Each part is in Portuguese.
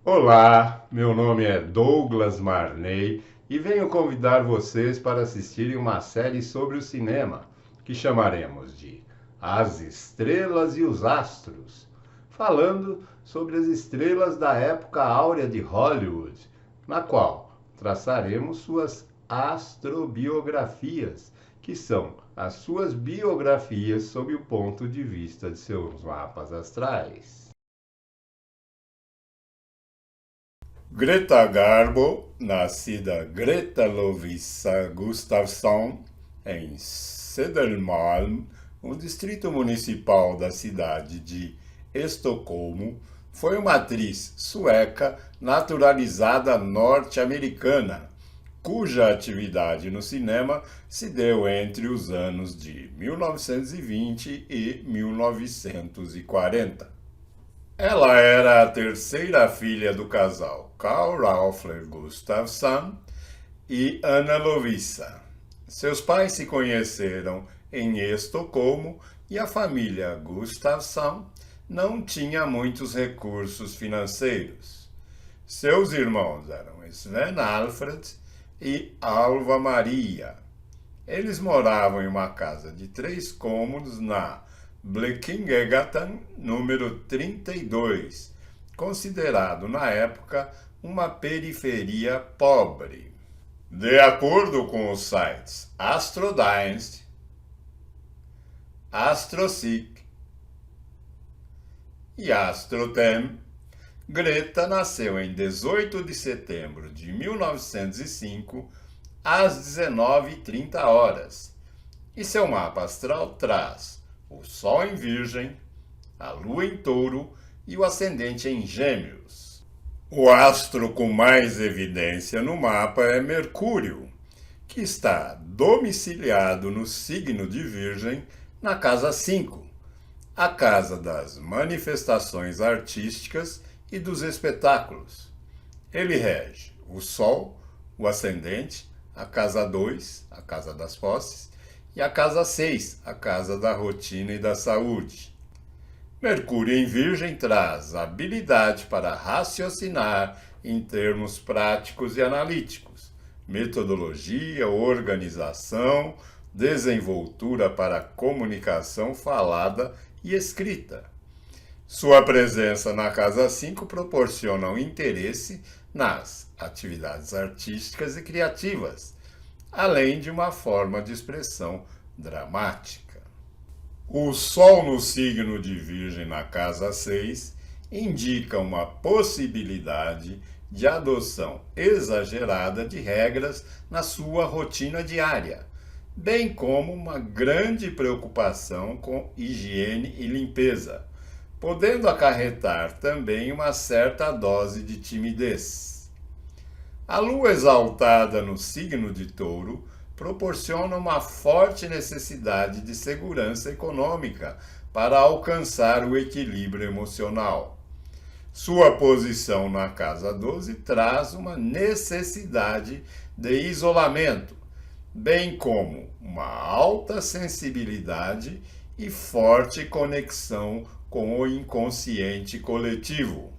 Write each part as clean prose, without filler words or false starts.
Olá, meu nome é Douglas Marney e venho convidar vocês para assistirem uma série sobre o cinema que chamaremos de As Estrelas e os Astros, falando sobre as estrelas da época áurea de Hollywood, na qual traçaremos suas astrobiografias, que são as suas biografias sob o ponto de vista de seus mapas astrais. Greta Garbo, nascida Greta Lovisa Gustafsson, em Södermalm, o distrito municipal da cidade de Estocolmo, foi uma atriz sueca naturalizada norte-americana, cuja atividade no cinema se deu entre os anos de 1920 e 1940. Ela era a terceira filha do casal Carl Raufler Gustafsson e Anna Lovisa. Seus pais se conheceram em Estocolmo e a família Gustafsson não tinha muitos recursos financeiros. Seus irmãos eram Sven Alfred e Alva Maria. Eles moravam em uma casa de 3 cômodos na Blekingegatan, número 32, considerado na época uma periferia pobre. De acordo com os sites AstroDynasty, AstroSeek e AstroTem, Greta nasceu em 18 de setembro de 1905, às 19h30, e seu mapa astral traz o Sol em Virgem, a Lua em Touro e o Ascendente em Gêmeos. O astro com mais evidência no mapa é Mercúrio, que está domiciliado no signo de Virgem, na casa 5, a casa das manifestações artísticas e dos espetáculos. Ele rege o Sol, o Ascendente, a casa 2, a casa das posses, e a casa 6, a casa da rotina e da saúde. Mercúrio em Virgem traz habilidade para raciocinar em termos práticos e analíticos, metodologia, organização, desenvoltura para comunicação falada e escrita. Sua presença na casa 5 proporciona um interesse nas atividades artísticas e criativas, além de uma forma de expressão dramática. O Sol no signo de Virgem na casa 6 indica uma possibilidade de adoção exagerada de regras na sua rotina diária, bem como uma grande preocupação com higiene e limpeza, podendo acarretar também uma certa dose de timidez. A lua exaltada no signo de Touro proporciona uma forte necessidade de segurança econômica para alcançar o equilíbrio emocional. Sua posição na casa 12 traz uma necessidade de isolamento, bem como uma alta sensibilidade e forte conexão com o inconsciente coletivo.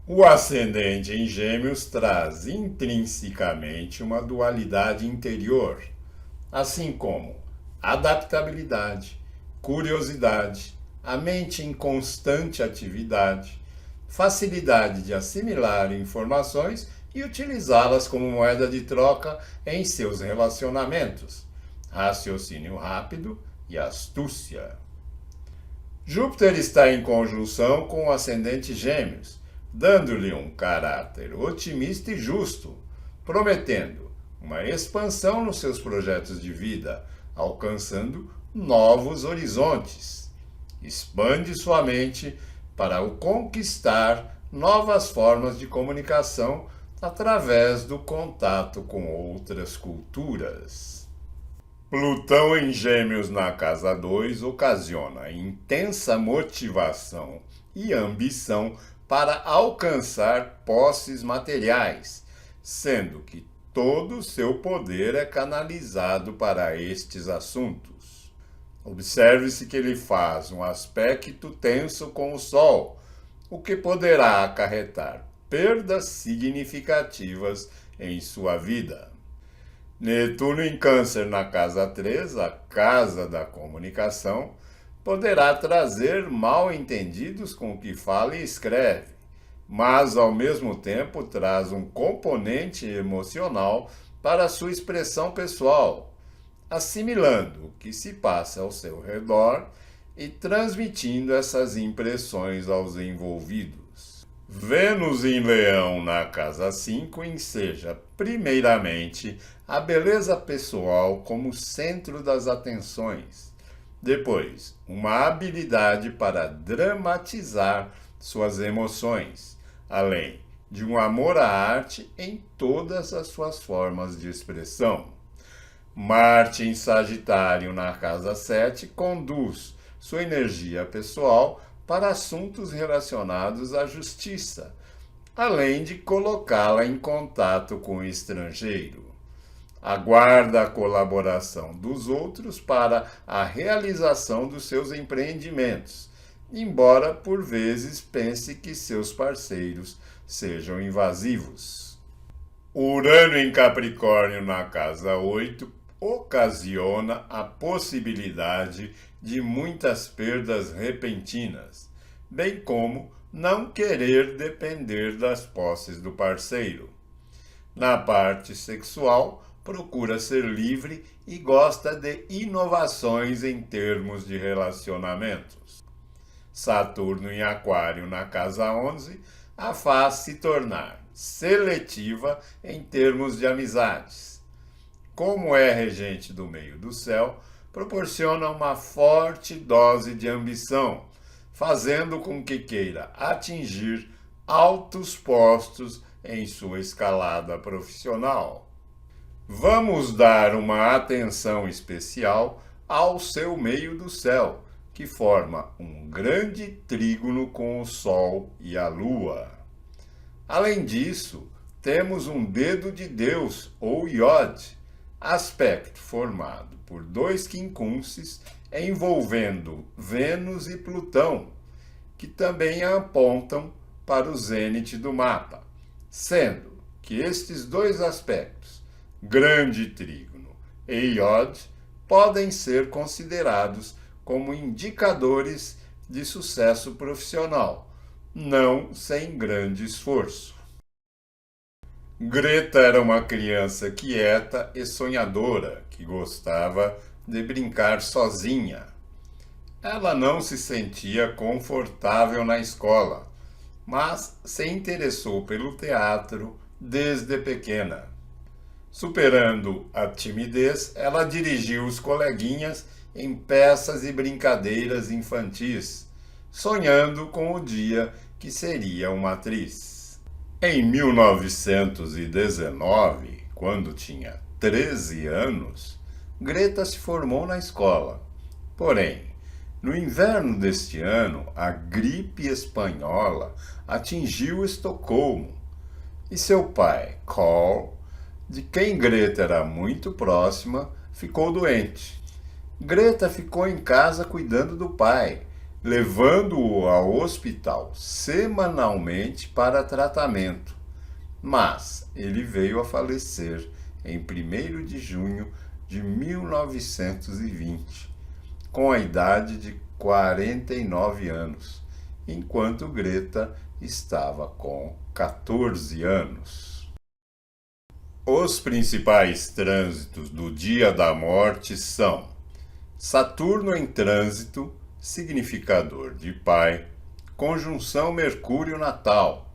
O ascendente em Gêmeos traz intrinsecamente uma dualidade interior, assim como adaptabilidade, curiosidade, a mente em constante atividade, facilidade de assimilar informações e utilizá-las como moeda de troca em seus relacionamentos, raciocínio rápido e astúcia. Júpiter está em conjunção com o ascendente Gêmeos, dando-lhe um caráter otimista e justo, prometendo uma expansão nos seus projetos de vida, alcançando novos horizontes. Expande sua mente para o conquistar novas formas de comunicação através do contato com outras culturas. Plutão em Gêmeos na casa 2 ocasiona intensa motivação e ambição para alcançar posses materiais, sendo que todo o seu poder é canalizado para estes assuntos. Observe-se que ele faz um aspecto tenso com o Sol, o que poderá acarretar perdas significativas em sua vida. Netuno em Câncer na casa 3, a casa da comunicação, poderá trazer mal-entendidos com o que fala e escreve, mas ao mesmo tempo traz um componente emocional para sua expressão pessoal, assimilando o que se passa ao seu redor e transmitindo essas impressões aos envolvidos. Vênus em Leão na casa 5 enseja, primeiramente, a beleza pessoal como centro das atenções. Depois, uma habilidade para dramatizar suas emoções, além de um amor à arte em todas as suas formas de expressão. Marte em Sagitário na casa 7 conduz sua energia pessoal para assuntos relacionados à justiça, além de colocá-la em contato com o estrangeiro. Aguarda a colaboração dos outros para a realização dos seus empreendimentos, embora por vezes pense que seus parceiros sejam invasivos. Urano em Capricórnio na casa 8 ocasiona a possibilidade de muitas perdas repentinas, bem como não querer depender das posses do parceiro. Na parte sexual, procura ser livre e gosta de inovações em termos de relacionamentos. Saturno em Aquário na casa 11 a faz se tornar seletiva em termos de amizades. Como é regente do meio do céu, proporciona uma forte dose de ambição, fazendo com que queira atingir altos postos em sua escalada profissional. Vamos dar uma atenção especial ao seu meio do céu, que forma um grande trígono com o Sol e a Lua. Além disso, temos um dedo de Deus, ou Iod, aspecto formado por dois quincunces envolvendo Vênus e Plutão, que também apontam para o zênite do mapa, sendo que estes dois aspectos, grande trígono e Iod, podem ser considerados como indicadores de sucesso profissional, não sem grande esforço. Greta era uma criança quieta e sonhadora, que gostava de brincar sozinha. Ela não se sentia confortável na escola, mas se interessou pelo teatro desde pequena. Superando a timidez, ela dirigiu os coleguinhas em peças e brincadeiras infantis, sonhando com o dia que seria uma atriz. Em 1919, quando tinha 13 anos, Greta se formou na escola. Porém, no inverno deste ano, a gripe espanhola atingiu Estocolmo e seu pai, Carl, de quem Greta era muito próxima, ficou doente. Greta ficou em casa cuidando do pai, levando-o ao hospital semanalmente para tratamento. Mas ele veio a falecer em 1º de junho de 1920, com a idade de 49 anos, enquanto Greta estava com 14 anos. Os principais trânsitos do dia da morte são Saturno em trânsito, significador de pai, conjunção Mercúrio natal,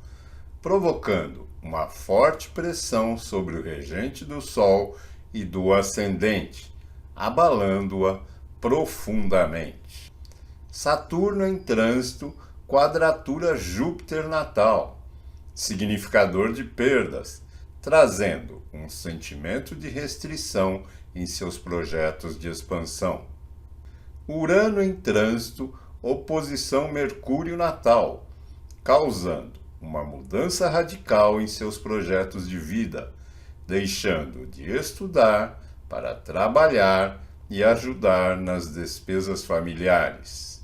provocando uma forte pressão sobre o regente do Sol e do ascendente, abalando-a profundamente. Saturno em trânsito, quadratura Júpiter natal, significador de perdas, trazendo um sentimento de restrição em seus projetos de expansão. Urano em trânsito, oposição Mercúrio natal, causando uma mudança radical em seus projetos de vida, deixando de estudar para trabalhar e ajudar nas despesas familiares.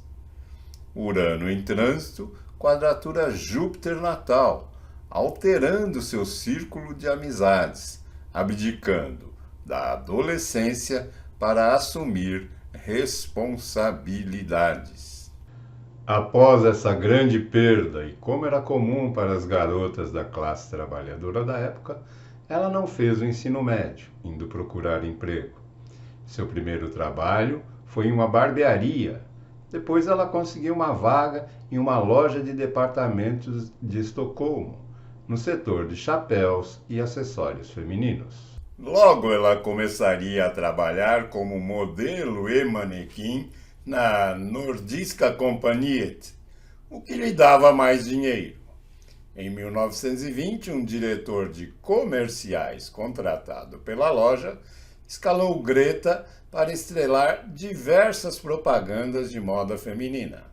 Urano em trânsito, quadratura Júpiter natal, alterando seu círculo de amizades, abdicando da adolescência para assumir responsabilidades. Após essa grande perda, e como era comum para as garotas da classe trabalhadora da época, ela não fez o ensino médio, indo procurar emprego. Seu primeiro trabalho foi em uma barbearia. Depois ela conseguiu uma vaga em uma loja de departamentos de Estocolmo, no setor de chapéus e acessórios femininos. Logo ela começaria a trabalhar como modelo e manequim na Nordiska Kompaniet, o que lhe dava mais dinheiro. Em 1920, um diretor de comerciais contratado pela loja escalou Greta para estrelar diversas propagandas de moda feminina.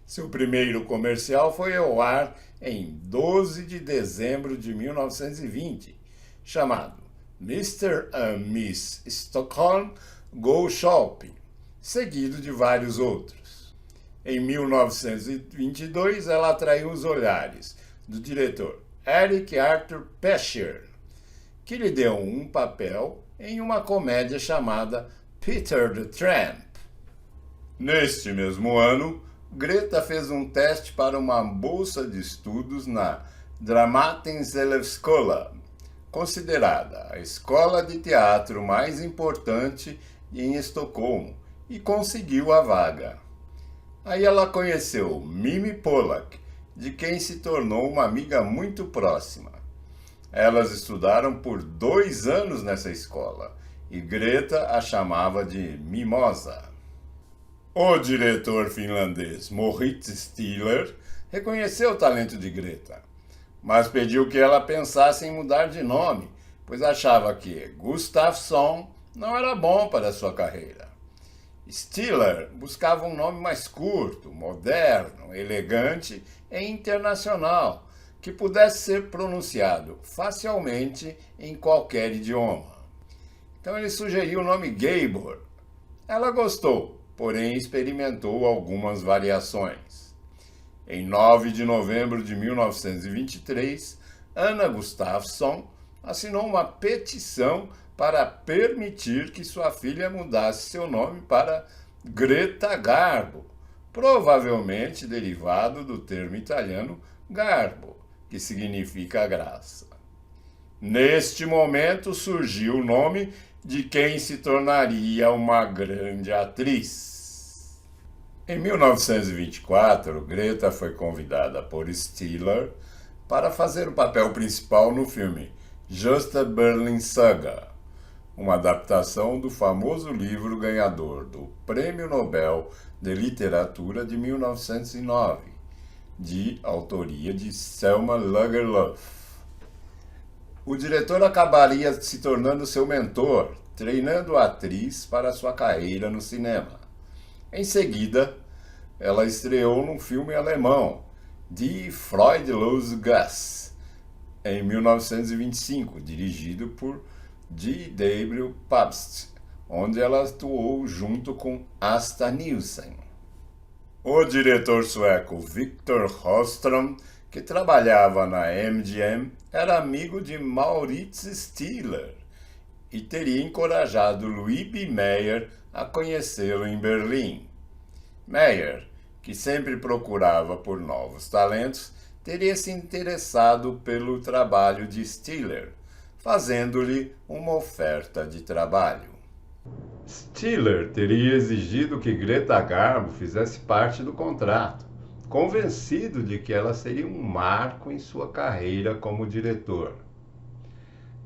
Seu primeiro comercial foi ao ar em 12 de dezembro de 1920, chamado Mr. and Miss Stockholm Go Shopping, seguido de vários outros. Em 1922, ela atraiu os olhares do diretor Eric Arthur Pescher, que lhe deu um papel em uma comédia chamada Peter the Tramp. Neste mesmo ano, Greta fez um teste para uma bolsa de estudos na Dramatenselevskola, considerada a escola de teatro mais importante em Estocolmo, e conseguiu a vaga. Aí ela conheceu Mimi Pollak, de quem se tornou uma amiga muito próxima. Elas estudaram por 2 anos nessa escola, e Greta a chamava de Mimosa. O diretor finlandês Moritz Stiller reconheceu o talento de Greta, mas pediu que ela pensasse em mudar de nome, pois achava que Gustafsson não era bom para sua carreira. Stiller buscava um nome mais curto, moderno, elegante e internacional, que pudesse ser pronunciado facilmente em qualquer idioma. Então ele sugeriu o nome Gabor. Ela gostou, porém experimentou algumas variações. Em 9 de novembro de 1923, Anna Gustafsson assinou uma petição para permitir que sua filha mudasse seu nome para Greta Garbo, provavelmente derivado do termo italiano garbo, que significa graça. Neste momento surgiu o nome de quem se tornaria uma grande atriz. Em 1924, Greta foi convidada por Stiller para fazer o papel principal no filme Gösta Berling Saga, uma adaptação do famoso livro ganhador do Prêmio Nobel de Literatura de 1909, de autoria de Selma Lagerlöf. O diretor acabaria se tornando seu mentor, treinando a atriz para sua carreira no cinema. Em seguida, ela estreou num filme alemão, Die Freudlose Gas, em 1925, dirigido por G. W. Pabst, onde ela atuou junto com Asta Nielsen. O diretor sueco Victor Holmström, que trabalhava na MGM, era amigo de Maurits Stiller e teria encorajado Louis B. Mayer a conhecê-lo em Berlim. Mayer, que sempre procurava por novos talentos, teria se interessado pelo trabalho de Stiller, fazendo-lhe uma oferta de trabalho. Stiller teria exigido que Greta Garbo fizesse parte do contrato, convencido de que ela seria um marco em sua carreira como diretor.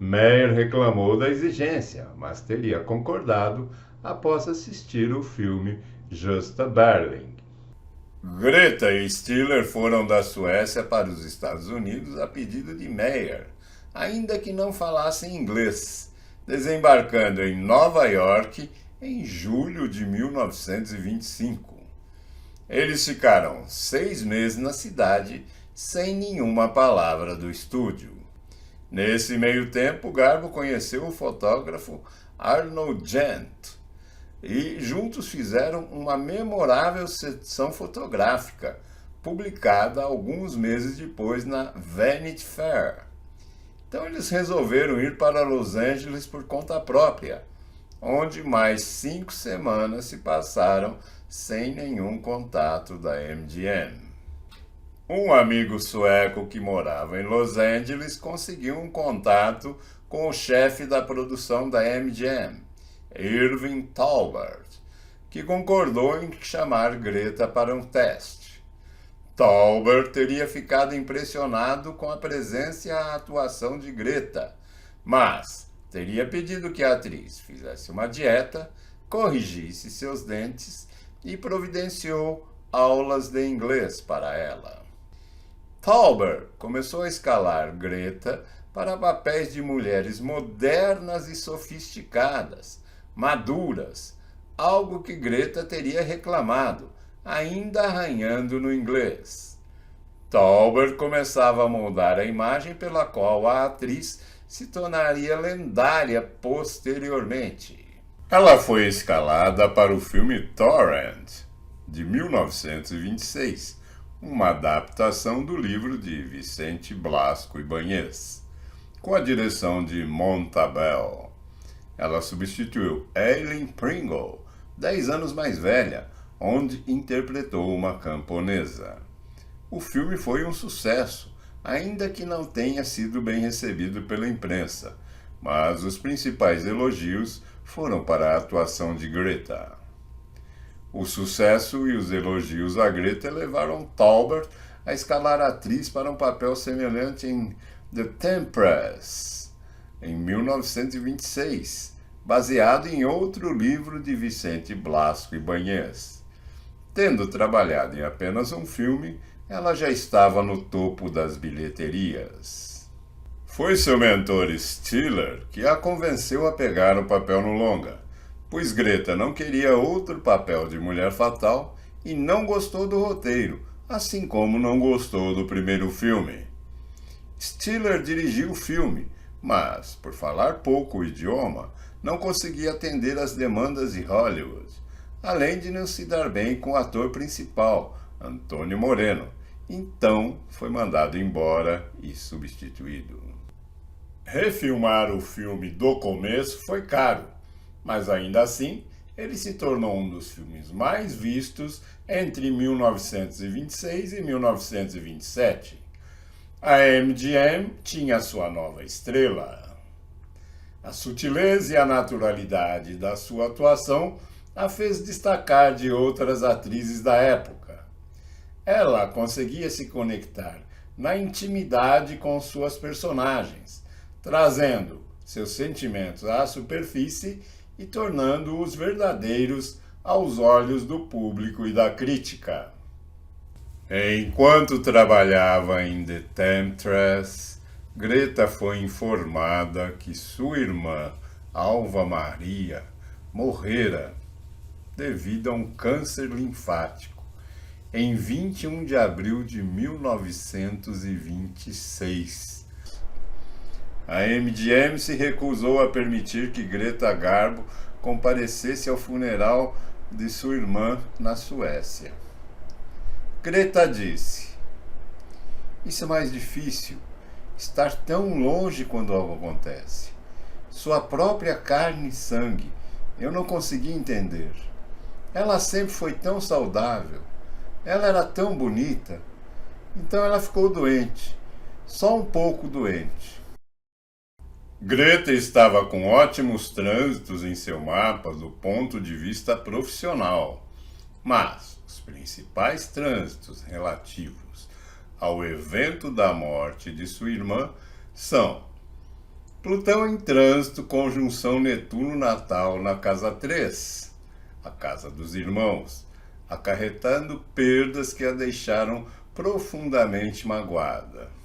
Mayer reclamou da exigência, mas teria concordado após assistir o filme Gösta Berling. Greta e Stiller foram da Suécia para os Estados Unidos a pedido de Mayer, ainda que não falassem inglês, desembarcando em Nova York em julho de 1925. Eles ficaram 6 meses na cidade sem nenhuma palavra do estúdio. Nesse meio tempo, Garbo conheceu o fotógrafo Arnold Gent e juntos fizeram uma memorável sessão fotográfica, publicada alguns meses depois na Vanity Fair. Então eles resolveram ir para Los Angeles por conta própria, onde mais 5 semanas se passaram sem nenhum contato da MGM. Um amigo sueco que morava em Los Angeles conseguiu um contato com o chefe da produção da MGM, Irving Thalberg, que concordou em chamar Greta para um teste. Thalberg teria ficado impressionado com a presença e a atuação de Greta, mas teria pedido que a atriz fizesse uma dieta, corrigisse seus dentes e providenciou aulas de inglês para ela. Thalberg começou a escalar Greta para papéis de mulheres modernas e sofisticadas, maduras, algo que Greta teria reclamado, ainda arranhando no inglês. Thalberg começava a moldar a imagem pela qual a atriz se tornaria lendária posteriormente. Ela foi escalada para o filme Torrent, de 1926, uma adaptação do livro de Vicente Blasco Ibáñez, com a direção de Montalbán. Ela substituiu Eileen Pringle, 10 anos mais velha, onde interpretou uma camponesa. O filme foi um sucesso, ainda que não tenha sido bem recebido pela imprensa, mas os principais elogios foram para a atuação de Greta. O sucesso e os elogios a Greta levaram Thalberg a escalar a atriz para um papel semelhante em The Temptress, em 1926, baseado em outro livro de Vicente Blasco Ibáñez. Tendo trabalhado em apenas um filme, ela já estava no topo das bilheterias. Foi seu mentor Stiller que a convenceu a pegar o papel no longa, pois Greta não queria outro papel de mulher fatal e não gostou do roteiro, assim como não gostou do primeiro filme. Stiller dirigiu o filme, mas, por falar pouco o idioma, não conseguia atender às demandas de Hollywood, além de não se dar bem com o ator principal, Antônio Moreno. Então, foi mandado embora e substituído. Refilmar o filme do começo foi caro, mas ainda assim, ele se tornou um dos filmes mais vistos entre 1926 e 1927. A MGM tinha sua nova estrela. A sutileza e a naturalidade da sua atuação a fez destacar de outras atrizes da época. Ela conseguia se conectar na intimidade com suas personagens, trazendo seus sentimentos à superfície e tornando-os verdadeiros aos olhos do público e da crítica. Enquanto trabalhava em The Temptress, Greta foi informada que sua irmã, Alva Maria, morrera devido a um câncer linfático em 21 de abril de 1926. A MGM se recusou a permitir que Greta Garbo comparecesse ao funeral de sua irmã na Suécia. Greta disse: "Isso é mais difícil, estar tão longe quando algo acontece. Sua própria carne e sangue, eu não consegui entender. Ela sempre foi tão saudável, ela era tão bonita. Então ela ficou doente, só um pouco doente." Greta estava com ótimos trânsitos em seu mapa do ponto de vista profissional, mas os principais trânsitos relativos ao evento da morte de sua irmã são Plutão em trânsito, conjunção Netuno natal na casa 3, a casa dos irmãos, acarretando perdas que a deixaram profundamente magoada.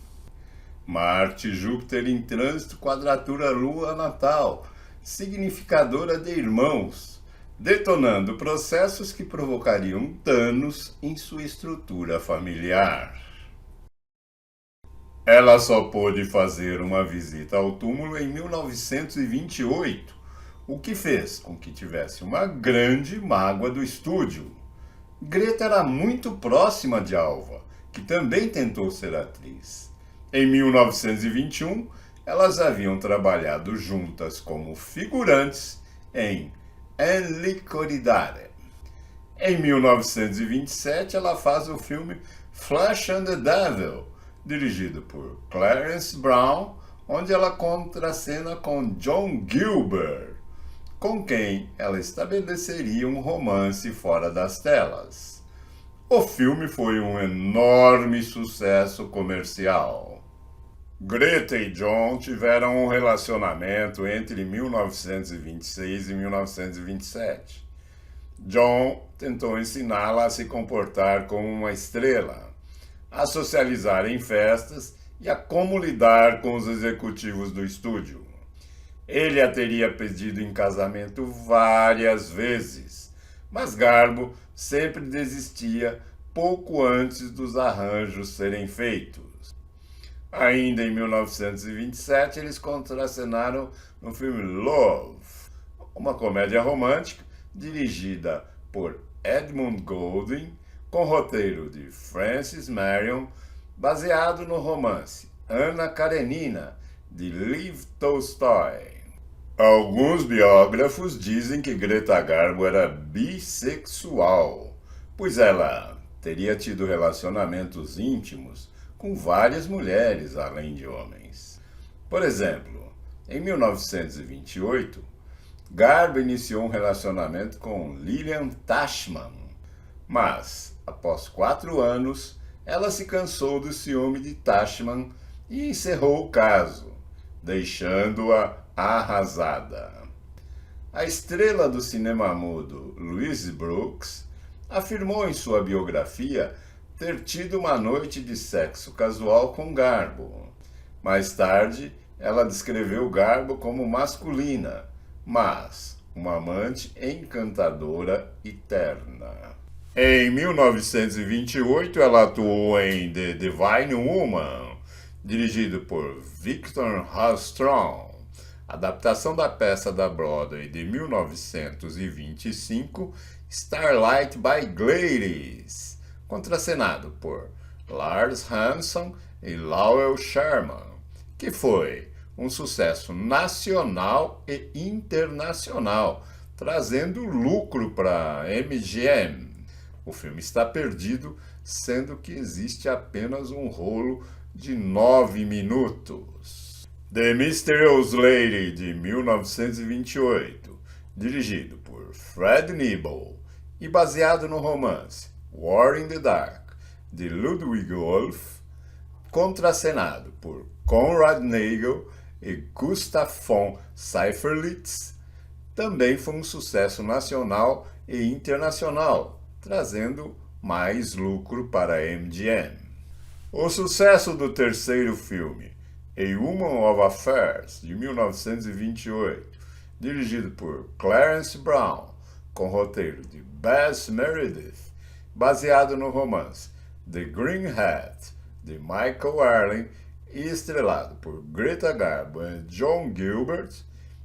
Marte e Júpiter em trânsito, quadratura Lua natal, significadora de irmãos, detonando processos que provocariam danos em sua estrutura familiar. Ela só pôde fazer uma visita ao túmulo em 1928, o que fez com que tivesse uma grande mágoa do estúdio. Greta era muito próxima de Alva que também tentou ser atriz. Em 1921, elas haviam trabalhado juntas como figurantes em Enlicoridare. Em 1927, ela faz o filme Flesh and the Devil, dirigido por Clarence Brown, onde ela contracena com John Gilbert, com quem ela estabeleceria um romance fora das telas. O filme foi um enorme sucesso comercial. Greta e John tiveram um relacionamento entre 1926 e 1927. John tentou ensiná-la a se comportar como uma estrela, a socializar em festas e a como lidar com os executivos do estúdio. Ele a teria pedido em casamento várias vezes, mas Garbo sempre desistia pouco antes dos arranjos serem feitos. Ainda em 1927, eles contracenaram no filme Love, uma comédia romântica dirigida por Edmund Goulding, com roteiro de Francis Marion, baseado no romance Anna Karenina, de Lev Tolstói. Alguns biógrafos dizem que Greta Garbo era bissexual, pois ela teria tido relacionamentos íntimos com várias mulheres, além de homens. Por exemplo, em 1928, Garbo iniciou um relacionamento com Lilian Tashman, mas, após 4 anos, ela se cansou do ciúme de Tashman e encerrou o caso, deixando-a arrasada. A estrela do cinema mudo, Louise Brooks, afirmou em sua biografia ter tido uma noite de sexo casual com Garbo. Mais tarde, ela descreveu Garbo como masculina, mas uma amante encantadora e terna. Em 1928, ela atuou em The Divine Woman, dirigido por Victor Hallström, adaptação da peça da Broadway de 1925, Starlight by Gladys, contracenado por Lars Hanson e Lowell Sherman, que foi um sucesso nacional e internacional, trazendo lucro para a MGM. O filme está perdido, sendo que existe apenas um rolo de 9 minutos. The Mysterious Lady, de 1928, dirigido por Fred Nibble e baseado no romance War in the Dark, de Ludwig Wolff, contracenado por Conrad Nagel e Gustav von Seiferlitz, também foi um sucesso nacional e internacional, trazendo mais lucro para a MGM. O sucesso do terceiro filme, A Woman of Affairs, de 1928, dirigido por Clarence Brown, com roteiro de Bess Meredith, baseado no romance The Green Hat, de Michael Arlen, e estrelado por Greta Garbo e John Gilbert,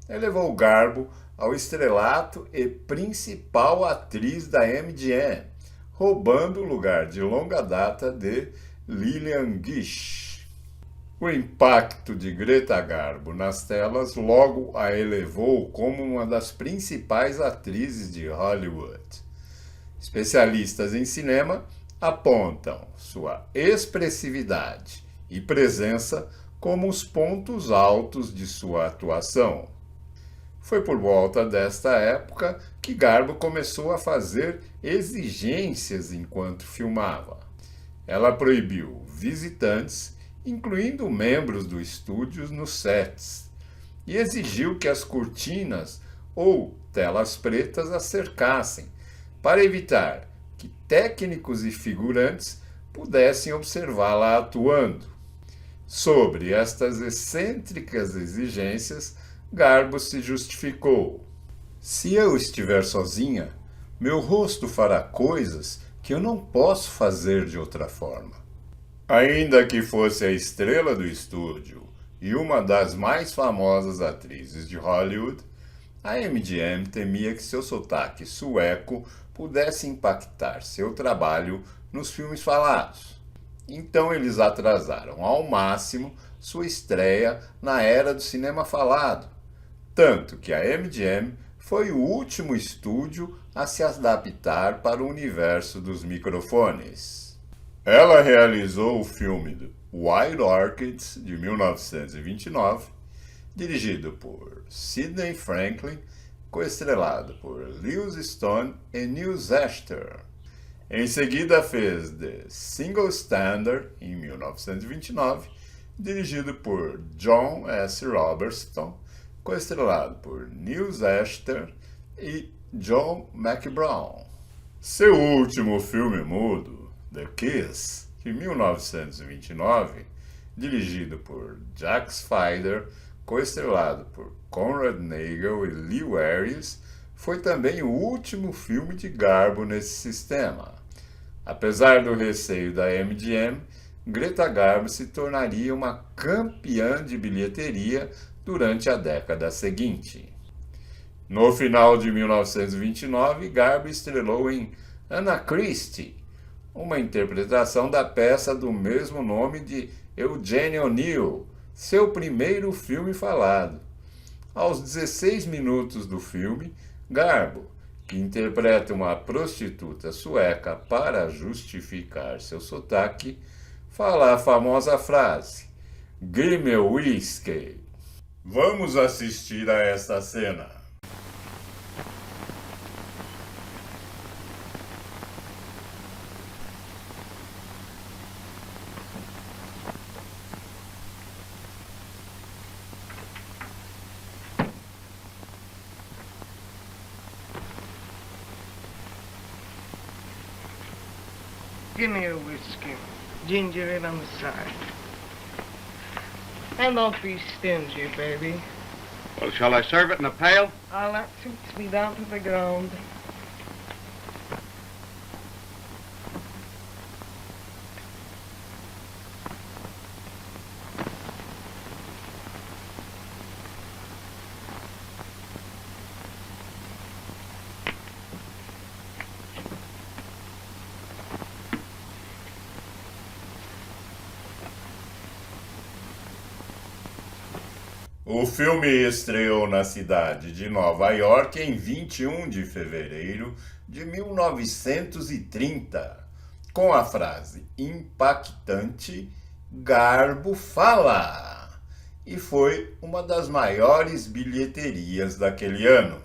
elevou Garbo ao estrelato e principal atriz da MGM, roubando o lugar de longa data de Lillian Gish. O impacto de Greta Garbo nas telas logo a elevou como uma das principais atrizes de Hollywood. Especialistas em cinema apontam sua expressividade e presença como os pontos altos de sua atuação. Foi por volta desta época que Garbo começou a fazer exigências enquanto filmava. Ela proibiu visitantes, incluindo membros do estúdio, nos sets, e exigiu que as cortinas ou telas pretas a cercassem, para evitar que técnicos e figurantes pudessem observá-la atuando. Sobre estas excêntricas exigências, Garbo se justificou. Se eu estiver sozinha, meu rosto fará coisas que eu não posso fazer de outra forma. Ainda que fosse a estrela do estúdio e uma das mais famosas atrizes de Hollywood, a MGM temia que seu sotaque sueco pudesse impactar seu trabalho nos filmes falados. Então eles atrasaram ao máximo sua estreia na era do cinema falado, tanto que a MGM foi o último estúdio a se adaptar para o universo dos microfones. Ela realizou o filme Wild Orchids, de 1929, dirigido por Sidney Franklin, coestrelado por Lewis Stone e Nils Ashter. Em seguida fez The Single Standard, em 1929, dirigido por John S. Robertson, coestrelado por Nils Ashter e John McBrown. Seu último filme mudo, The Kiss, de 1929, dirigido por Jack Spider, coestrelado por Conrad Nagel e Lew Ayres, foi também o último filme de Garbo nesse sistema. Apesar do receio da MGM, Greta Garbo se tornaria uma campeã de bilheteria durante a década seguinte. No final de 1929, Garbo estrelou em Anna Christie, uma interpretação da peça do mesmo nome de Eugene O'Neill, seu primeiro filme falado. Aos 16 minutos do filme, Garbo, que interpreta uma prostituta sueca para justificar seu sotaque, fala a famosa frase: "Give me a whiskey". Vamos assistir a esta cena. Give me a whiskey, ginger ale on the side. And don't be stingy, baby. Well, shall I serve it in a pail? All that suits me down to the ground. O filme estreou na cidade de Nova York em 21 de fevereiro de 1930, com a frase impactante "Garbo fala", e foi uma das maiores bilheterias daquele ano.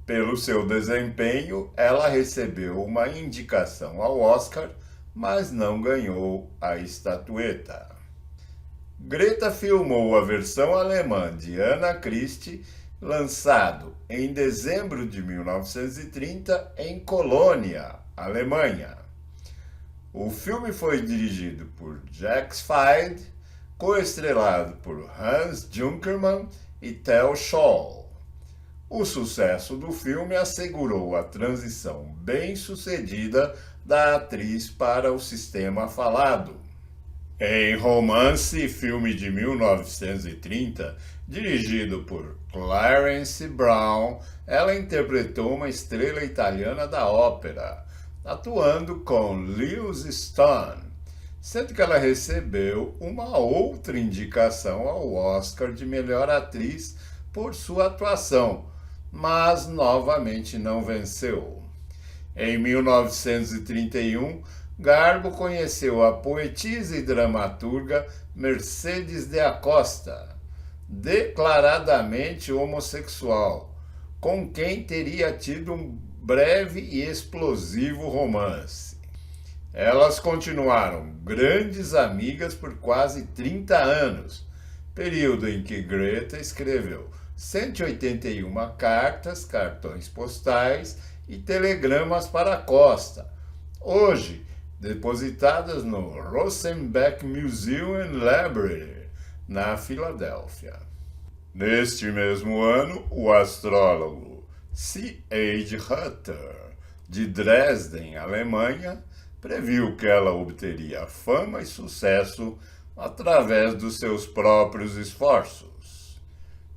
Pelo seu desempenho, ela recebeu uma indicação ao Oscar, mas não ganhou a estatueta. Greta filmou a versão alemã de Anna Christie, lançado em dezembro de 1930 em Colônia, Alemanha. O filme foi dirigido por Jack Spider, coestrelado por Hans Junkermann e Theo Scholl. O sucesso do filme assegurou a transição bem-sucedida da atriz para o sistema falado. Em Romance, filme de 1930, dirigido por Clarence Brown, ela interpretou uma estrela italiana da ópera, atuando com Lewis Stone, sendo que ela recebeu uma outra indicação ao Oscar de melhor atriz por sua atuação, mas novamente não venceu. Em 1931, Garbo conheceu a poetisa e dramaturga Mercedes de Acosta, declaradamente homossexual, com quem teria tido um breve e explosivo romance. Elas continuaram grandes amigas por quase 30 anos, período em que Greta escreveu 181 cartas, cartões postais e telegramas para Acosta, hoje depositadas no Rosenbeck Museum and Library, na Filadélfia. Neste mesmo ano, o astrólogo C.H. Hutter, de Dresden, Alemanha, previu que ela obteria fama e sucesso através dos seus próprios esforços.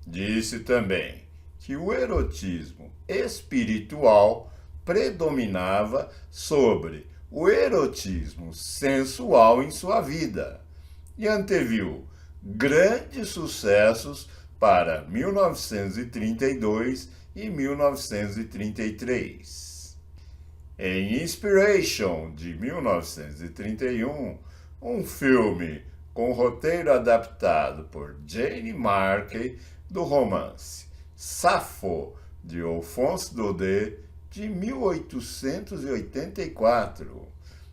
Disse também que o erotismo espiritual predominava sobre o erotismo sensual em sua vida e anteviu grandes sucessos para 1932 e 1933. Em Inspiration, de 1931, um filme com roteiro adaptado por Jane Markey do romance Safo, de Alphonse Daudet, de 1884.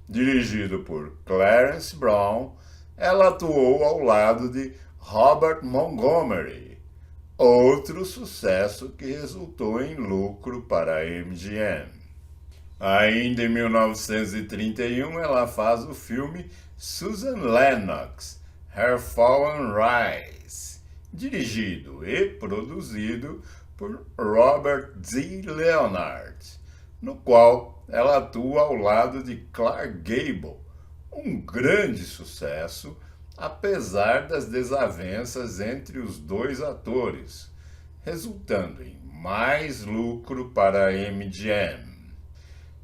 Dirigido por Clarence Brown, ela atuou ao lado de Robert Montgomery, outro sucesso que resultou em lucro para a MGM. Ainda em 1931, ela faz o filme Susan Lennox, Her Fallen Rise, dirigido e produzido por Robert Z. Leonard, no qual ela atua ao lado de Clark Gable, um grande sucesso, apesar das desavenças entre os dois atores, resultando em mais lucro para a MGM.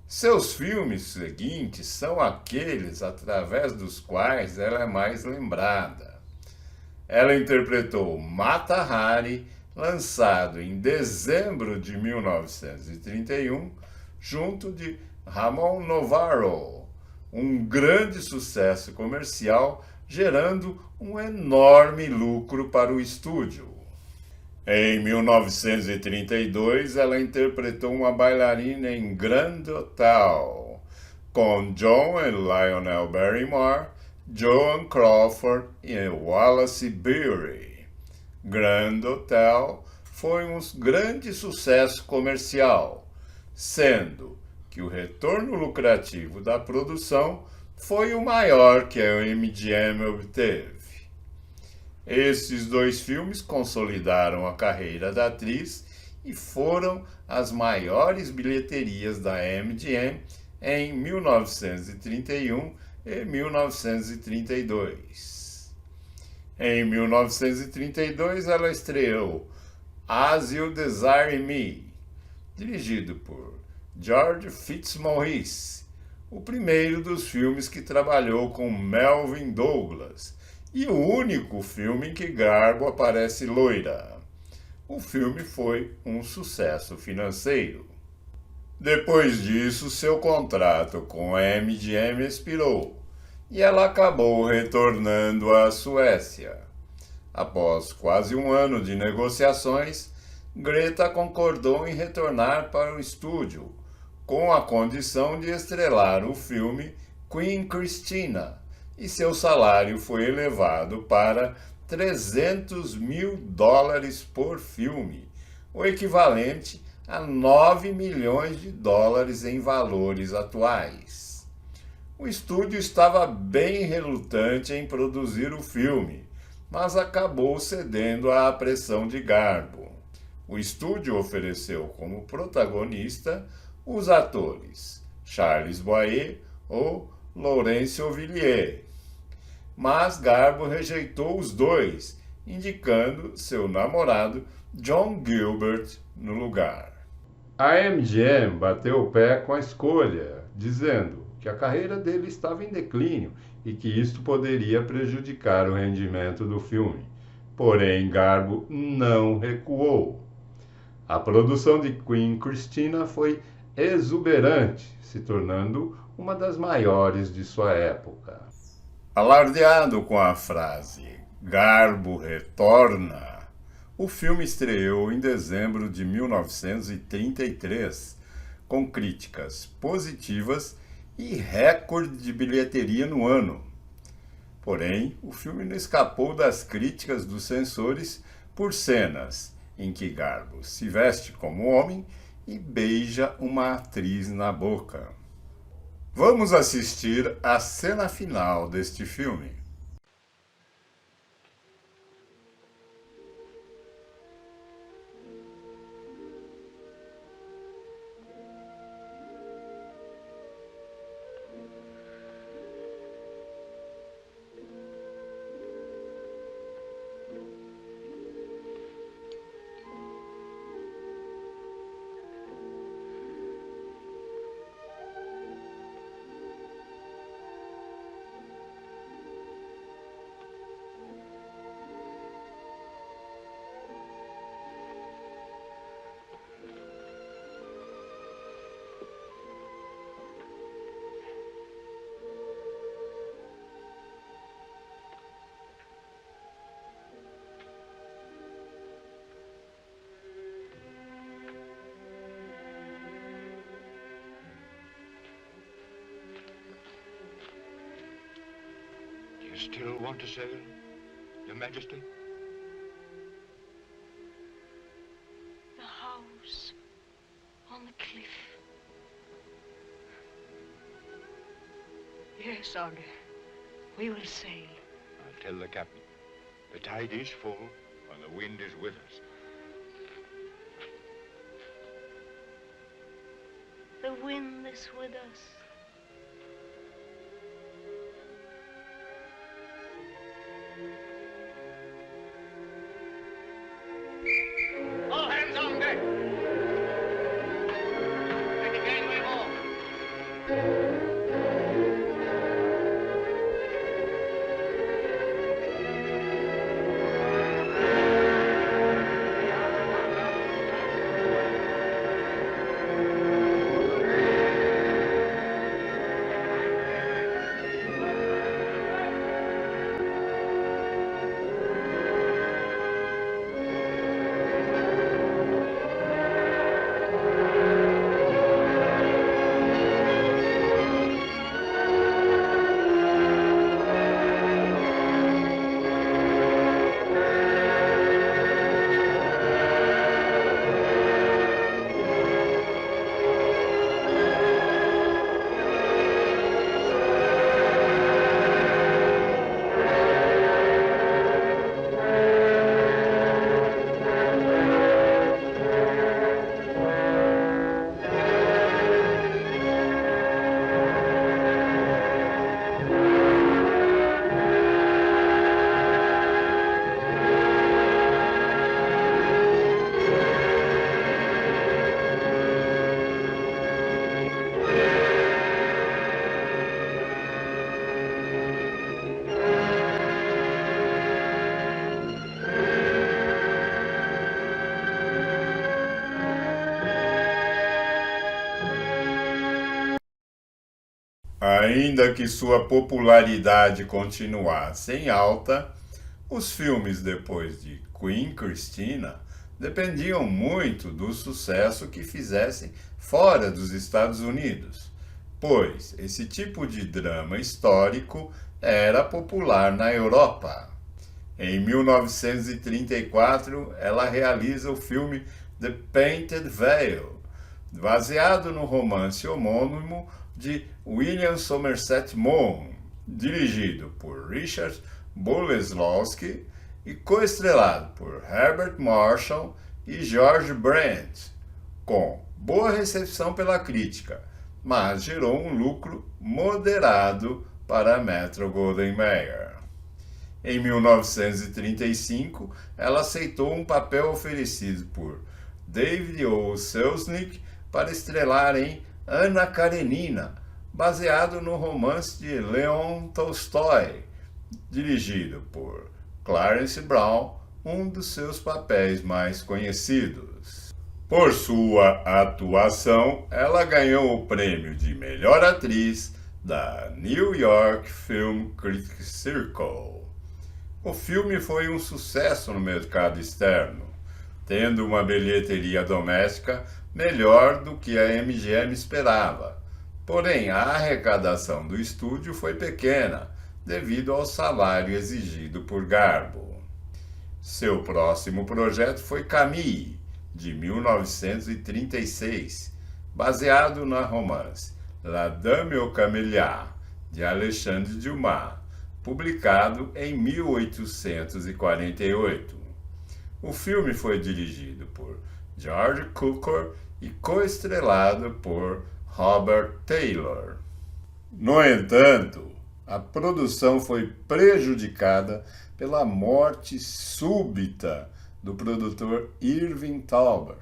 Seus filmes seguintes são aqueles através dos quais ela é mais lembrada. Ela interpretou Mata Hari, lançado em dezembro de 1931, junto de Ramon Novarro, um grande sucesso comercial, gerando um enorme lucro para o estúdio. Em 1932, ela interpretou uma bailarina em Grand Hotel, com John e Lionel Barrymore, Joan Crawford e Wallace Beery. Grand Hotel foi um grande sucesso comercial, sendo que o retorno lucrativo da produção foi o maior que a MGM obteve. Esses dois filmes consolidaram a carreira da atriz e foram as maiores bilheterias da MGM em 1931 e 1932. Em 1932, ela estreou As You Desire Me, dirigido por George Fitzmaurice, o primeiro dos filmes que trabalhou com Melvyn Douglas, e o único filme em que Garbo aparece loira. O filme foi um sucesso financeiro. Depois disso, seu contrato com a MGM expirou e ela acabou retornando à Suécia. Após quase um ano de negociações, Greta concordou em retornar para o estúdio, com a condição de estrelar o filme Queen Christina, e seu salário foi elevado para $300 mil por filme, o equivalente a $9 milhões em valores atuais. O estúdio estava bem relutante em produzir o filme, mas acabou cedendo à pressão de Garbo. O estúdio ofereceu como protagonista os atores Charles Boyer ou Laurence Olivier, mas Garbo rejeitou os dois, indicando seu namorado John Gilbert no lugar. A MGM bateu o pé com a escolha, dizendo que a carreira dele estava em declínio e que isto poderia prejudicar o rendimento do filme. Porém, Garbo não recuou. A produção de Queen Christina foi exuberante, se tornando uma das maiores de sua época. Alardeado com a frase Garbo retorna, o filme estreou em dezembro de 1933, com críticas positivas e recorde de bilheteria no ano. Porém, o filme não escapou das críticas dos censores por cenas em que Garbo se veste como homem e beija uma atriz na boca. Vamos assistir a cena final deste filme. You still want to sail, Your Majesty? The house on the cliff. Yes, Augur. We will sail. I'll tell the captain. The tide is full, and the wind is with us. The wind is with us. All hands on deck. Take the gangway home. Ainda que sua popularidade continuasse em alta, os filmes depois de Queen Christina dependiam muito do sucesso que fizessem fora dos Estados Unidos, pois esse tipo de drama histórico era popular na Europa. Em 1934, ela realiza o filme The Painted Veil, baseado no romance homônimo de William Somerset Maugham, dirigido por Richard Boleslawski e coestrelado por Herbert Marshall e George Brent, com boa recepção pela crítica, mas gerou um lucro moderado para a Metro-Goldwyn-Mayer. Em 1935, ela aceitou um papel oferecido por David O. Selznick para estrelar em Anna Karenina, baseado no romance de Leon Tolstói, dirigido por Clarence Brown, um dos seus papéis mais conhecidos. Por sua atuação, ela ganhou o prêmio de melhor atriz da New York Film Critics Circle. O filme foi um sucesso no mercado externo, tendo uma bilheteria doméstica melhor do que a MGM esperava. Porém, a arrecadação do estúdio foi pequena, devido ao salário exigido por Garbo. Seu próximo projeto foi Camille, de 1936, baseado na romance La Dame aux Camélias, de Alexandre Dumas, publicado em 1848. O filme foi dirigido por George Cukor e coestrelado por Robert Taylor. No entanto, a produção foi prejudicada pela morte súbita do produtor Irving Thalberg,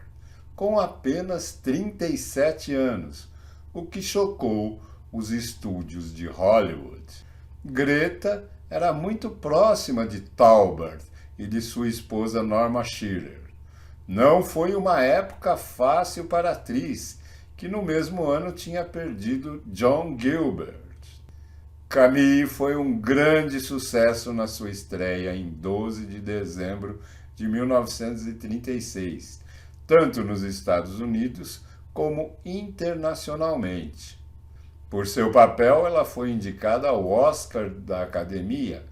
com apenas 37 anos, o que chocou os estúdios de Hollywood. Greta era muito próxima de Thalberg e de sua esposa Norma Shearer. Não foi uma época fácil para a atriz, que no mesmo ano tinha perdido John Gilbert. Camille foi um grande sucesso na sua estreia em 12 de dezembro de 1936, tanto nos Estados Unidos como internacionalmente. Por seu papel, ela foi indicada ao Oscar da Academia,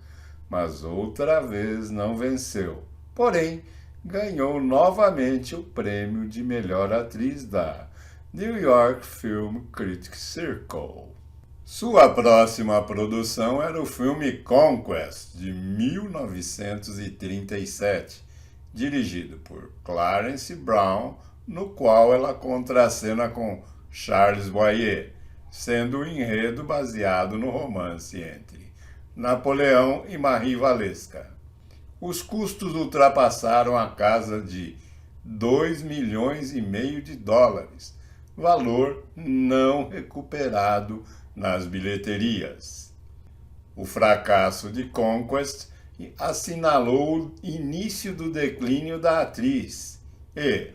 mas outra vez não venceu. Porém, ganhou novamente o prêmio de melhor atriz da New York Film Critics Circle. Sua próxima produção era o filme Conquest, de 1937, dirigido por Clarence Brown, no qual ela contracena com Charles Boyer, sendo o enredo baseado no romance entre Napoleão e Marie Walewska. Os custos ultrapassaram a casa de $2,5 milhões de dólares, valor não recuperado nas bilheterias. O fracasso de Conquest assinalou o início do declínio da atriz e,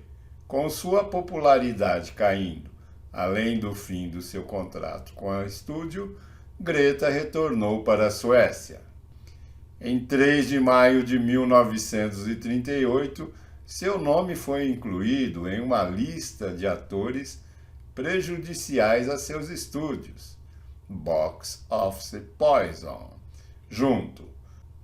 com sua popularidade caindo, além do fim do seu contrato com o estúdio, Greta retornou para a Suécia. Em 3 de maio de 1938, seu nome foi incluído em uma lista de atores prejudiciais a seus estúdios, Box Office Poison, junto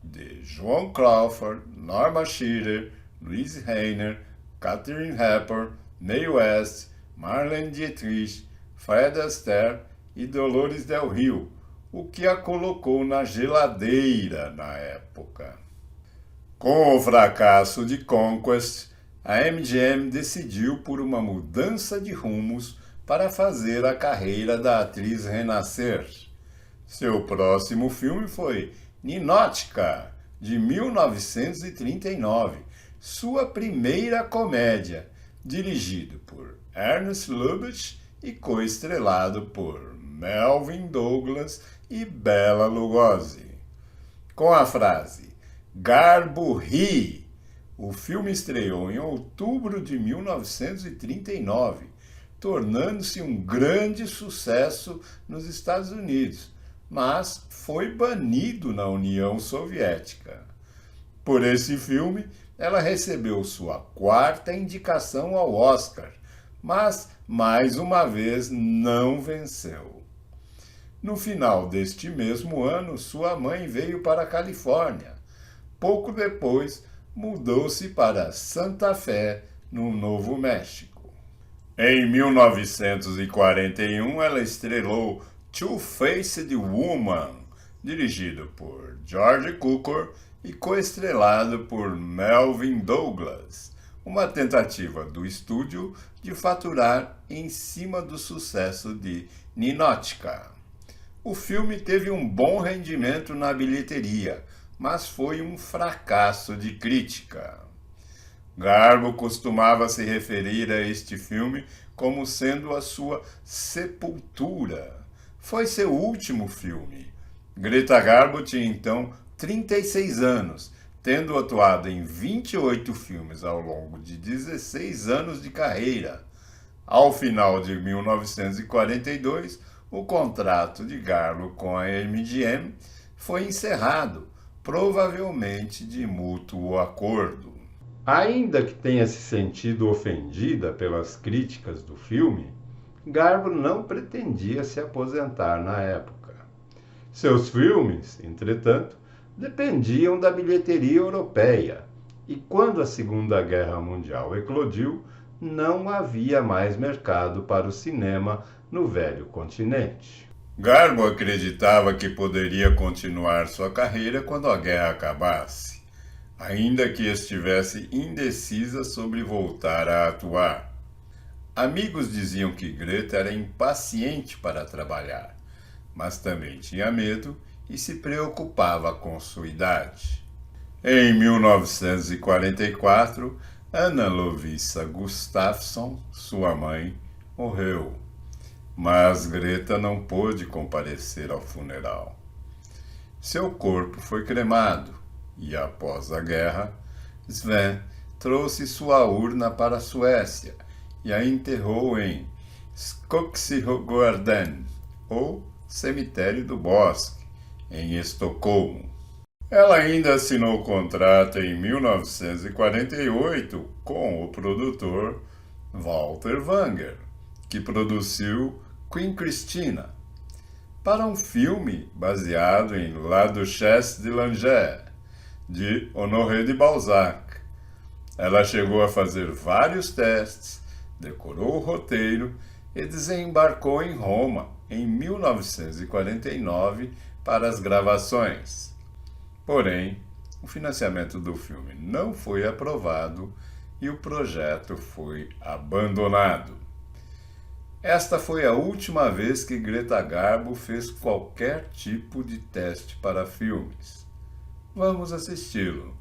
de Joan Crawford, Norma Shearer, Louise Rainer, Katharine Hepburn, Mae West, Marlene Dietrich, Fred Astaire e Dolores Del Rio, o que a colocou na geladeira na época. Com o fracasso de Conquest, a MGM decidiu por uma mudança de rumos para fazer a carreira da atriz renascer. Seu próximo filme foi Ninotchka, de 1939, sua primeira comédia, dirigido por Ernest Lubitsch e coestrelado por Melvyn Douglas e Bela Lugosi. Com a frase "Garbo ri", o filme estreou em outubro de 1939, tornando-se um grande sucesso nos Estados Unidos, mas foi banido na União Soviética. Por esse filme, ela recebeu sua 4ª indicação ao Oscar, mas, mais uma vez, não venceu. No final deste mesmo ano, sua mãe veio para a Califórnia. Pouco depois, mudou-se para Santa Fé, no Novo México. Em 1941, ela estrelou Two-Faced Woman, dirigido por George Cukor e coestrelado por Melvyn Douglas, uma tentativa do estúdio de faturar em cima do sucesso de Ninotchka. O filme teve um bom rendimento na bilheteria, mas foi um fracasso de crítica. Garbo costumava se referir a este filme como sendo a sua sepultura. Foi seu último filme. Greta Garbo tinha então 36 anos, tendo atuado em 28 filmes ao longo de 16 anos de carreira. Ao final de 1942, o contrato de Garbo com a MGM foi encerrado, provavelmente de mútuo acordo. Ainda que tenha se sentido ofendida pelas críticas do filme, Garbo não pretendia se aposentar na época. Seus filmes, entretanto, dependiam da bilheteria europeia, e quando a Segunda Guerra Mundial eclodiu, não havia mais mercado para o cinema no velho continente. Garbo acreditava que poderia continuar sua carreira quando a guerra acabasse, ainda que estivesse indecisa sobre voltar a atuar. Amigos diziam que Greta era impaciente para trabalhar, mas também tinha medo e se preocupava com sua idade. Em 1944, Anna Lovisa Gustafsson, sua mãe, morreu, mas Greta não pôde comparecer ao funeral. Seu corpo foi cremado e, após a guerra, Sven trouxe sua urna para a Suécia e a enterrou em Skogsgården, ou Cemitério do Bosque, em Estocolmo. Ela ainda assinou contrato em 1948 com o produtor Walter Wanger, que produziu Queen Christina. para um filme baseado em La Duchesse de Langeais, de Honoré de Balzac. Ela chegou a fazer vários testes, decorou o roteiro e desembarcou em Roma em 1949 para as gravações. Porém, o financiamento do filme não foi aprovado e o projeto foi abandonado. Esta foi a última vez que Greta Garbo fez qualquer tipo de teste para filmes. Vamos assisti-lo.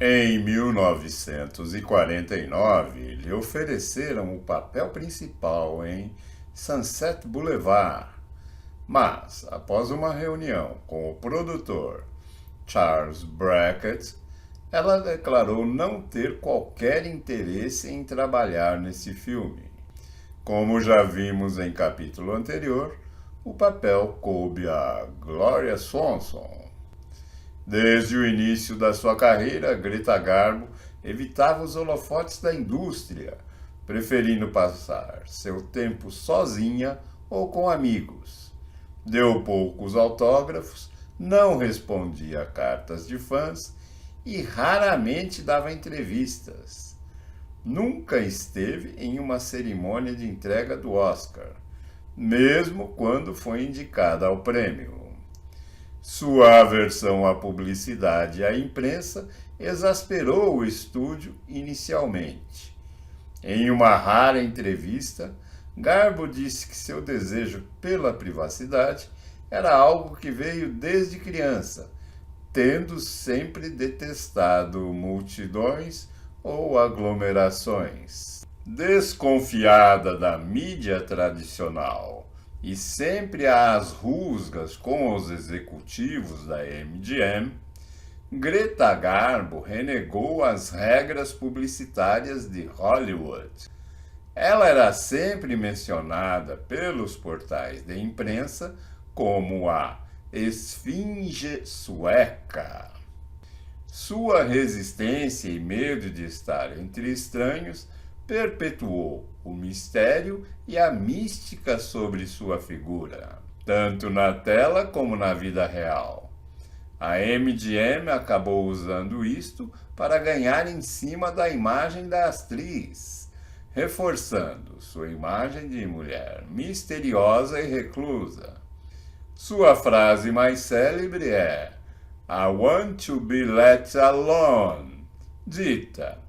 Em 1949, lhe ofereceram o papel principal em Sunset Boulevard, mas, após uma reunião com o produtor Charles Brackett, ela declarou não ter qualquer interesse em trabalhar nesse filme. Como já vimos em capítulo anterior, o papel coube a Gloria Swanson. Desde o início da sua carreira, Greta Garbo evitava os holofotes da indústria, preferindo passar seu tempo sozinha ou com amigos. Deu poucos autógrafos, não respondia a cartas de fãs e raramente dava entrevistas. Nunca esteve em uma cerimônia de entrega do Oscar, mesmo quando foi indicada ao prêmio. Sua aversão à publicidade e à imprensa exasperou o estúdio inicialmente. Em uma rara entrevista, Garbo disse que seu desejo pela privacidade era algo que veio desde criança, tendo sempre detestado multidões ou aglomerações. Desconfiada da mídia tradicional e sempre às rusgas com os executivos da MGM, Greta Garbo renegou as regras publicitárias de Hollywood. Ela era sempre mencionada pelos portais de imprensa como a Esfinge Sueca. Sua resistência e medo de estar entre estranhos perpetuou o mistério e a mística sobre sua figura, tanto na tela como na vida real. A MGM acabou usando isto para ganhar em cima da imagem da atriz, reforçando sua imagem de mulher misteriosa e reclusa. Sua frase mais célebre é "I want to be let alone", dita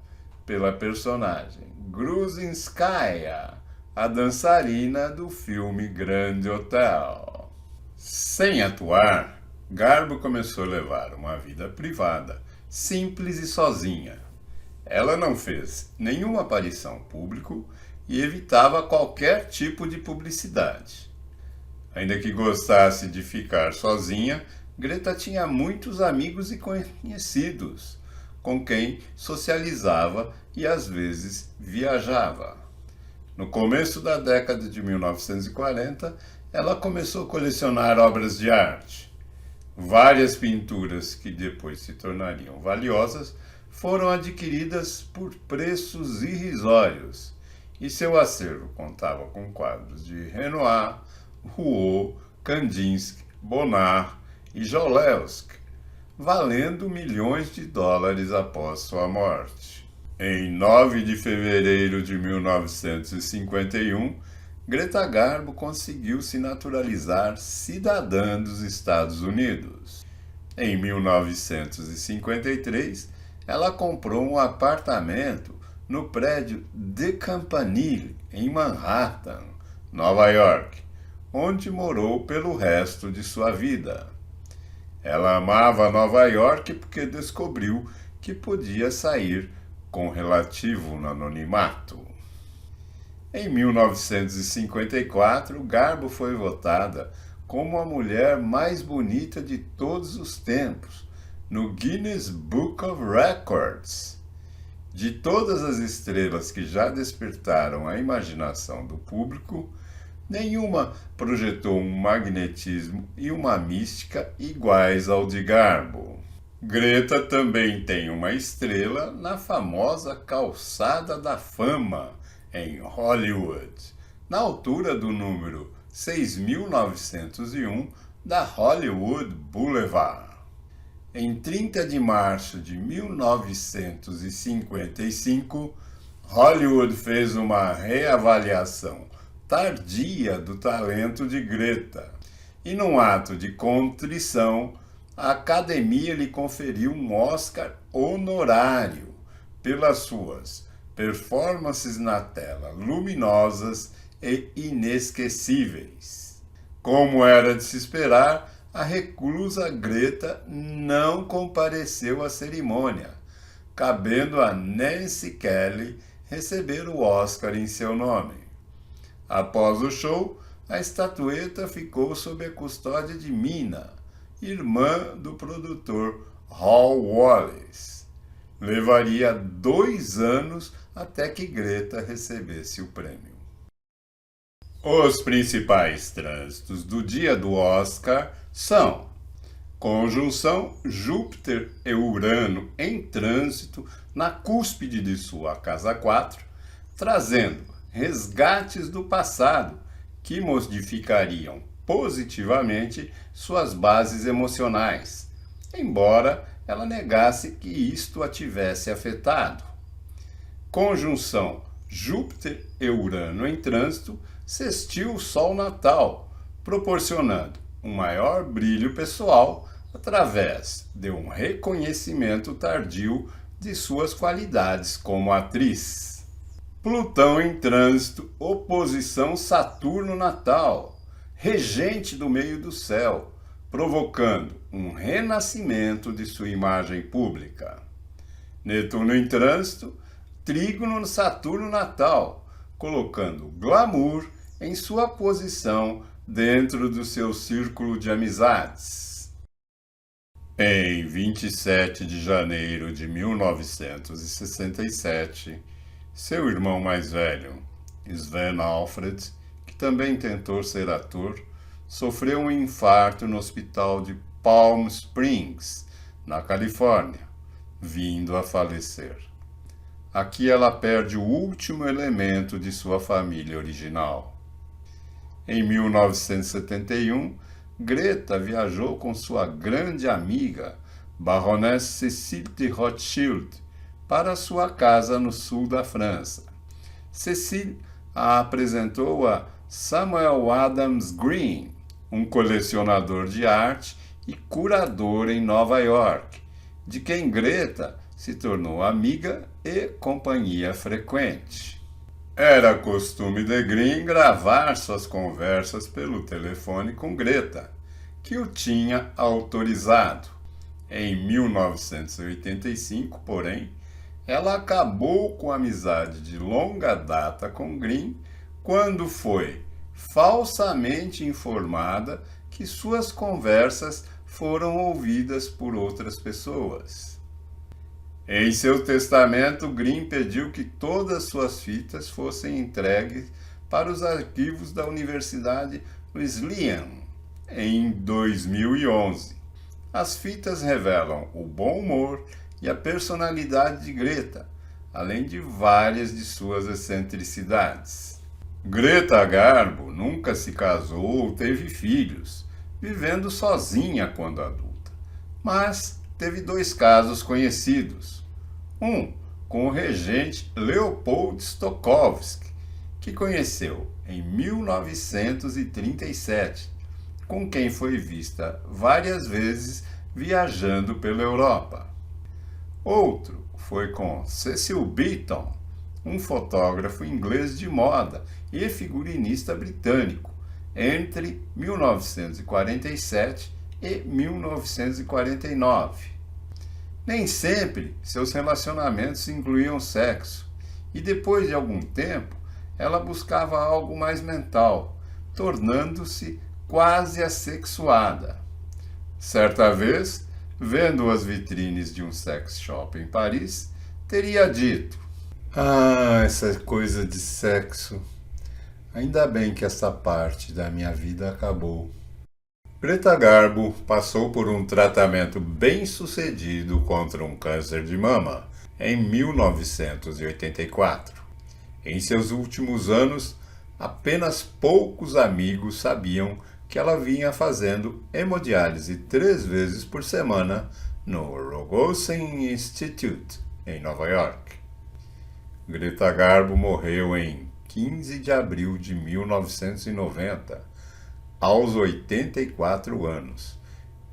pela personagem Gruzinskaya, a dançarina do filme Grande Hotel. Sem atuar, Garbo começou a levar uma vida privada, simples e sozinha. Ela não fez nenhuma aparição pública e evitava qualquer tipo de publicidade. Ainda que gostasse de ficar sozinha, Greta tinha muitos amigos e conhecidos, com quem socializava e às vezes viajava. No começo da década de 1940, ela começou a colecionar obras de arte. Várias pinturas que depois se tornariam valiosas foram adquiridas por preços irrisórios, e seu acervo contava com quadros de Renoir, Rouault, Kandinsky, Bonnard e Jolewski, valendo milhões de dólares após sua morte. Em 9 de fevereiro de 1951, Greta Garbo conseguiu se naturalizar cidadã dos Estados Unidos. Em 1953, ela comprou um apartamento no prédio The Campanile, em Manhattan, Nova York, onde morou pelo resto de sua vida. Ela amava Nova York porque descobriu que podia sair com relativo anonimato. Em 1954, Garbo foi votada como a mulher mais bonita de todos os tempos no Guinness Book of Records. De todas as estrelas que já despertaram a imaginação do público, nenhuma projetou um magnetismo e uma mística iguais ao de Garbo. Greta também tem uma estrela na famosa Calçada da Fama, em Hollywood, na altura do número 6.901 da Hollywood Boulevard. Em 30 de março de 1955, Hollywood fez uma reavaliação tardia do talento de Greta, e num ato de contrição, a Academia lhe conferiu um Oscar honorário pelas suas performances na tela luminosas e inesquecíveis. Como era de se esperar, a reclusa Greta não compareceu à cerimônia, cabendo a Nancy Kelly receber o Oscar em seu nome. Após o show, a estatueta ficou sob a custódia de Mina, irmã do produtor Hal Wallis. Levaria 2 anos até que Greta recebesse o prêmio. Os principais trânsitos do dia do Oscar são: conjunção Júpiter e Urano em trânsito na cúspide de sua casa 4, trazendo resgates do passado que modificariam positivamente suas bases emocionais, embora ela negasse que isto a tivesse afetado. Conjunção Júpiter e Urano em trânsito sextil o Sol natal, proporcionando um maior brilho pessoal através de um reconhecimento tardio de suas qualidades como atriz. Plutão em trânsito, oposição Saturno natal, regente do meio do céu, provocando um renascimento de sua imagem pública. Netuno em trânsito, trígono no Saturno natal, colocando glamour em sua posição dentro do seu círculo de amizades. Em 27 de janeiro de 1967, seu irmão mais velho, Sven Alfred, que também tentou ser ator, sofreu um infarto no hospital de Palm Springs, na Califórnia, vindo a falecer. Aqui ela perde o último elemento de sua família original. Em 1971, Greta viajou com sua grande amiga, Baroness Cécile de Rothschild, para sua casa no sul da França. Cécile a apresentou a Samuel Adams Green, um colecionador de arte e curador em Nova York, de quem Greta se tornou amiga e companhia frequente. Era costume de Green gravar suas conversas pelo telefone com Greta, que o tinha autorizado. Em 1985, porém, ela acabou com a amizade de longa data com Green quando foi falsamente informada que suas conversas foram ouvidas por outras pessoas. Em seu testamento, Green pediu que todas suas fitas fossem entregues para os arquivos da Universidade Wesleyan em 2011. As fitas revelam o bom humor e a personalidade de Greta, além de várias de suas excentricidades. Greta Garbo nunca se casou ou teve filhos, vivendo sozinha quando adulta, mas teve 2 casos conhecidos. Um com o regente Leopold Stokowski, que conheceu em 1937, com quem foi vista várias vezes viajando pela Europa. Outro foi com Cecil Beaton, um fotógrafo inglês de moda e figurinista britânico, entre 1947 e 1949. Nem sempre seus relacionamentos incluíam sexo, e depois de algum tempo, ela buscava algo mais mental, tornando-se quase assexuada. Certa vez, vendo as vitrines de um sex shop em Paris, teria dito: "Ah, essa coisa de sexo. Ainda bem que essa parte da minha vida acabou." Greta Garbo passou por um tratamento bem-sucedido contra um câncer de mama em 1984. Em seus últimos anos, apenas poucos amigos sabiam que ela vinha fazendo hemodiálise 3 vezes por semana no Rogosin Institute, em Nova York. Greta Garbo morreu em 15 de abril de 1990, aos 84 anos,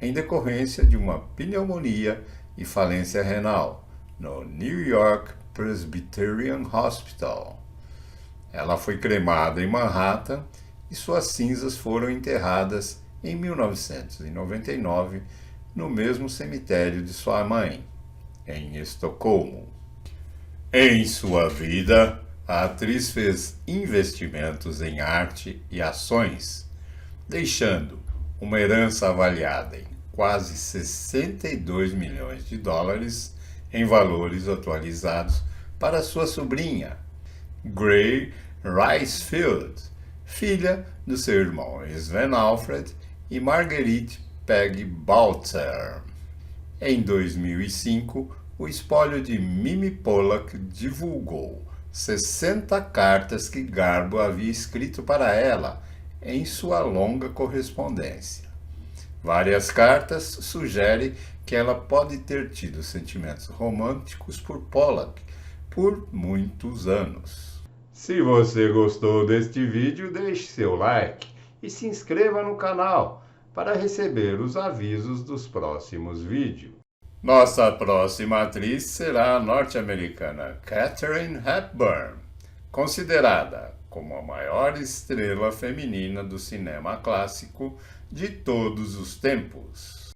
em decorrência de uma pneumonia e falência renal, no New York Presbyterian Hospital. Ela foi cremada em Manhattan e suas cinzas foram enterradas em 1999 no mesmo cemitério de sua mãe, em Estocolmo. Em sua vida, a atriz fez investimentos em arte e ações, deixando uma herança avaliada em quase 62 milhões de dólares em valores atualizados para sua sobrinha, Gray Ricefield, filha do seu irmão Sven Alfred e Marguerite Peggy Baltzer. Em 2005, o espólio de Mimi Pollack divulgou 60 cartas que Garbo havia escrito para ela em sua longa correspondência. Várias cartas sugerem que ela pode ter tido sentimentos românticos por Pollack por muitos anos. Se você gostou deste vídeo, deixe seu like e se inscreva no canal para receber os avisos dos próximos vídeos. Nossa próxima atriz será a norte-americana Katharine Hepburn, considerada como a maior estrela feminina do cinema clássico de todos os tempos.